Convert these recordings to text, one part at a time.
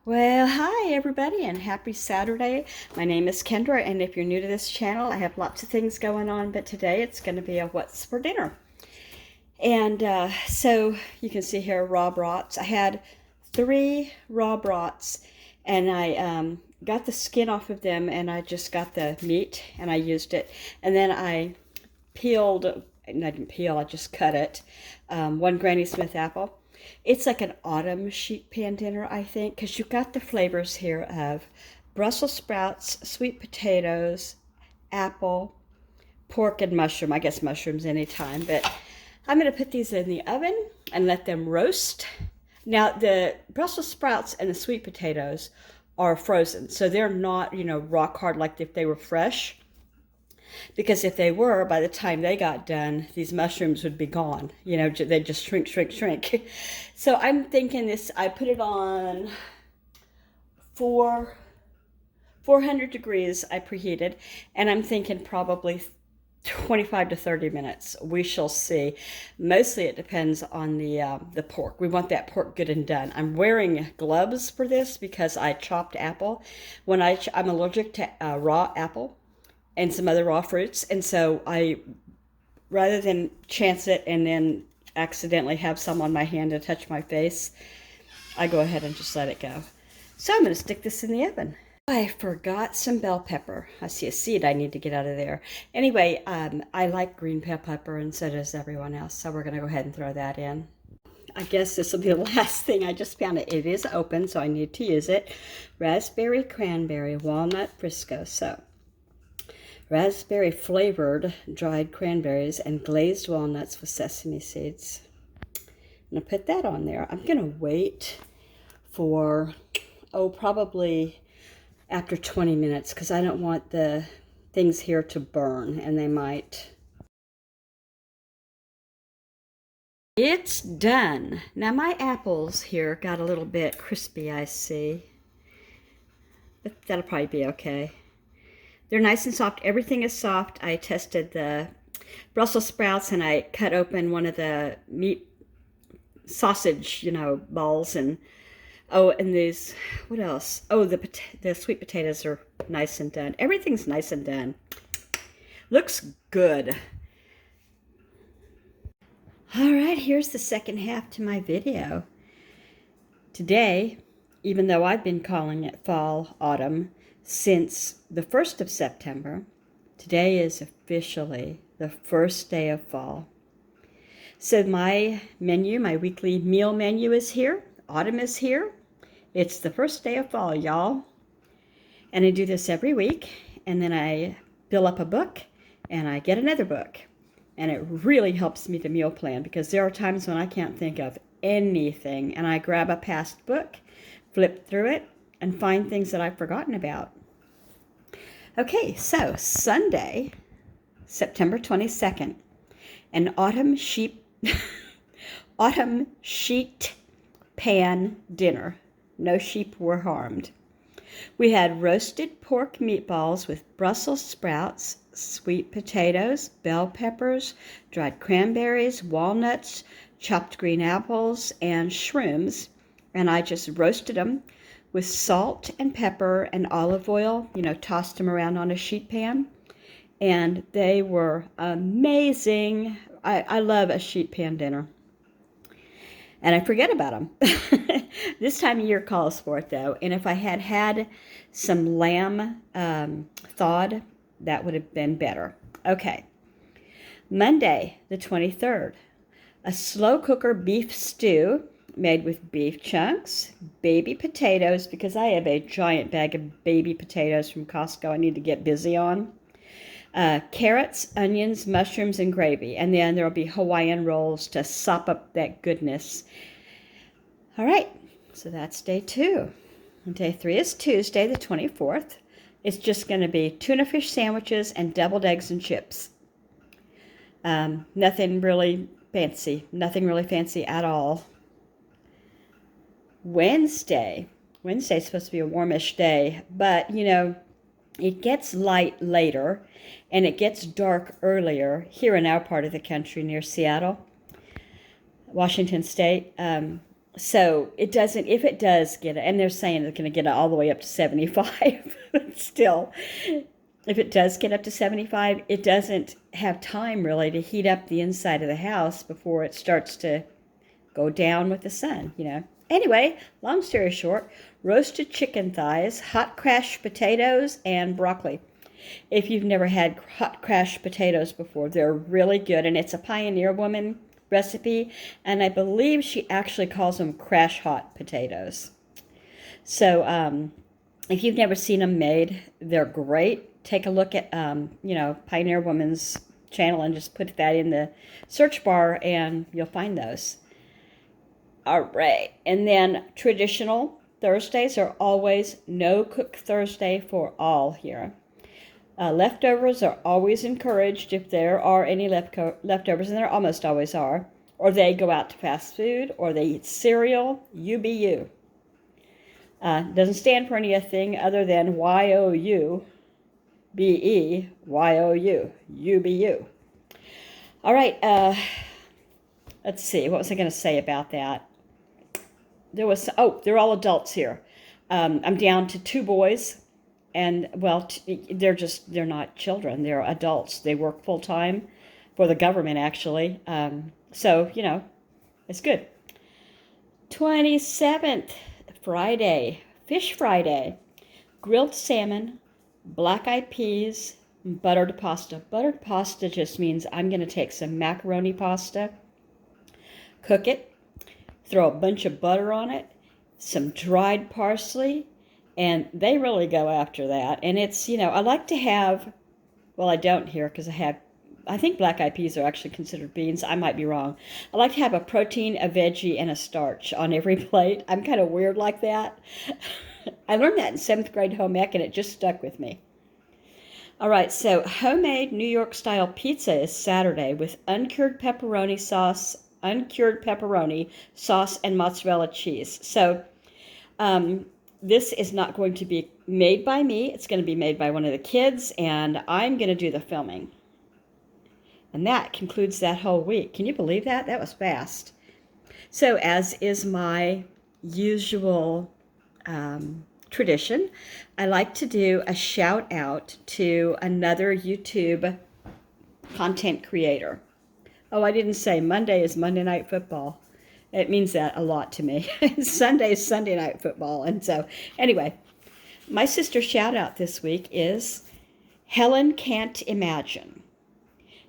Well, hi everybody and happy Saturday. My name is Kendra, and if you're new to this channel, I have lots of things going on, but today it's going to be a what's for dinner. And so you can see here raw brats. I had 3 raw brats, and I got the skin off of them, and I just got the meat and I used it. And then I peeled, and I didn't peel, I just cut it. One Granny Smith apple. It's like an autumn sheet pan dinner, I think, because you've got the flavors here of Brussels sprouts, sweet potatoes, apple, pork, and mushroom. I guess mushrooms anytime, but I'm going to put these in the oven and let them roast. Now, the Brussels sprouts and the sweet potatoes are frozen, so they're not, rock hard like if they were fresh. Because if they were, by the time they got done, these mushrooms would be gone. They'd just shrink, shrink, shrink. So I'm thinking this, I put it on 400 degrees, I preheated, and I'm thinking probably 25 to 30 minutes. We shall see. Mostly it depends on the pork. We want that pork good and done. I'm wearing gloves for this because I chopped apple. I'm allergic to raw apple and some other raw fruits. And so rather than chance it and then accidentally have some on my hand and touch my face, I go ahead and just let it go. So I'm going to stick this in the oven. I forgot some bell pepper. I see a seed I need to get out of there. Anyway, I like green bell pepper, and so does everyone else. So we're going to go ahead and throw that in. I guess this will be the last thing. I just found it. It is open, so I need to use it. Raspberry, cranberry, walnut, Frisco. So raspberry flavored dried cranberries and glazed walnuts with sesame seeds. I'm going to put that on there. I'm going to wait for, probably after 20 minutes because I don't want the things here to burn, and they might. It's done. Now my apples here got a little bit crispy, I see. But that'll probably be okay. They're nice and soft. Everything is soft. I tested the Brussels sprouts, and I cut open one of the meat sausage, balls, and and these, what else? Oh, the sweet potatoes are nice and done. Everything's nice and done. Looks good. All right, here's the second half to my video. Today, even though I've been calling it fall, autumn, since the 1st of September, today is officially the first day of fall. So my menu, my weekly meal menu is here. Autumn is here. It's the first day of fall, y'all. And I do this every week, and then I fill up a book, and I get another book. And it really helps me to meal plan because there are times when I can't think of anything, and I grab a past book, flip through it, and find things that I've forgotten about. Okay, so Sunday, September 22nd, an autumn sheet pan dinner. No sheep were harmed. We had roasted pork meatballs with Brussels sprouts, sweet potatoes, bell peppers, dried cranberries, walnuts, chopped green apples, and shrooms. And I just roasted them with salt and pepper and olive oil, tossed them around on a sheet pan. And they were amazing. I love a sheet pan dinner. And I forget about them. This time of year calls for it, though. And if I had had some lamb thawed, that would have been better. Okay. Monday, the 23rd, a slow cooker beef stew made with beef chunks, baby potatoes, because I have a giant bag of baby potatoes from Costco I need to get busy on. Carrots, onions, mushrooms, and gravy. And then there will be Hawaiian rolls to sop up that goodness. All right, so that's day 2. And day 3 is Tuesday, the 24th. It's just going to be tuna fish sandwiches and deviled eggs and chips. Nothing really fancy. Nothing really fancy at all. Wednesday's supposed to be a warmish day, but, it gets light later, and it gets dark earlier here in our part of the country near Seattle, Washington State. So it doesn't, if it does get, and they're saying it's going to get all the way up to 75, but still, if it does get up to 75, it doesn't have time really to heat up the inside of the house before it starts to go down with the sun. Anyway, long story short, roasted chicken thighs, hot crushed potatoes, and broccoli. If you've never had hot crushed potatoes before, they're really good, and it's a Pioneer Woman recipe, and I believe she actually calls them crash hot potatoes. So if you've never seen them made, they're great. Take a look at Pioneer Woman's channel and just put that in the search bar, and you'll find those. All right, and then traditional Thursdays are always no cook Thursday for all here. Leftovers are always encouraged if there are any leftovers, and there almost always are. Or they go out to fast food, or they eat cereal. You be you. Doesn't stand for anything other than YOU, BEYOU. You be you. All right, let's see. What was I going to say about that? They're all adults here. I'm down to 2 boys. And, well, they're not children. They're adults. They work full time for the government, actually. So, it's good. 27th, Friday, Fish Friday. Grilled salmon, black-eyed peas, buttered pasta. Buttered pasta just means I'm going to take some macaroni pasta, cook it, throw a bunch of butter on it, some dried parsley, and they really go after that. And it's, I like to have, well, I don't here because I think black-eyed peas are actually considered beans. I might be wrong. I like to have a protein, a veggie, and a starch on every plate. I'm kind of weird like that. I learned that in 7th grade home ec, and it just stuck with me. All right, so homemade New York-style pizza is Saturday with uncured pepperoni sauce, and mozzarella cheese. So, this is not going to be made by me. It's going to be made by one of the kids, and I'm going to do the filming. And that concludes that whole week. Can you believe that? That was fast. So, as is my usual tradition, I like to do a shout out to another YouTube content creator. Oh, I didn't say Monday is Monday Night Football. It means that a lot to me. Sunday is Sunday Night Football. And so, anyway, my sister's shout out this week is Helen Can't Imagine.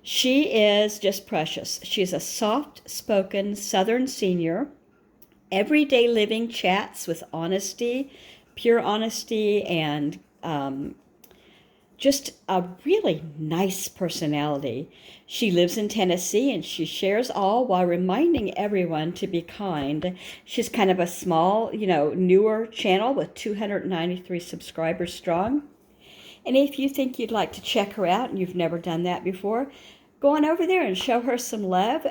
She is just precious. She's a soft-spoken Southern senior, everyday living chats with honesty, pure honesty, and just a really nice personality. She lives in Tennessee, and she shares all while reminding everyone to be kind. She's kind of a small, newer channel with 293 subscribers strong. And if you think you'd like to check her out and you've never done that before, go on over there and show her some love.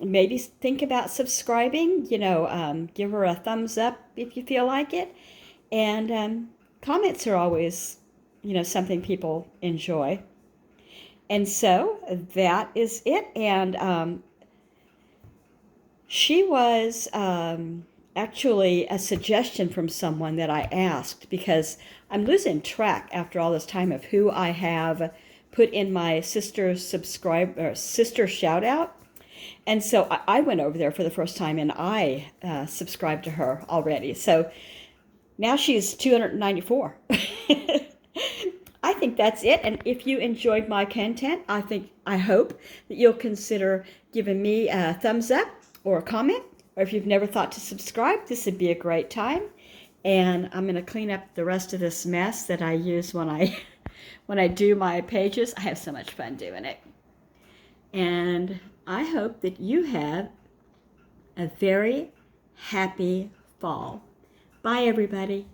Maybe think about subscribing. Give her a thumbs up if you feel like it. And comments are always something people enjoy. And so that is it. And she was actually a suggestion from someone that I asked, because I'm losing track after all this time of who I have put in my sister shout out. And so I went over there for the first time, and I subscribed to her already. So now she's 294. I think that's it. And if you enjoyed my content, I hope that you'll consider giving me a thumbs up or a comment. Or if you've never thought to subscribe, this would be a great time. And I'm going to clean up the rest of this mess that I use when I do my pages. I have so much fun doing it. And I hope that you have a very happy fall. Bye, everybody.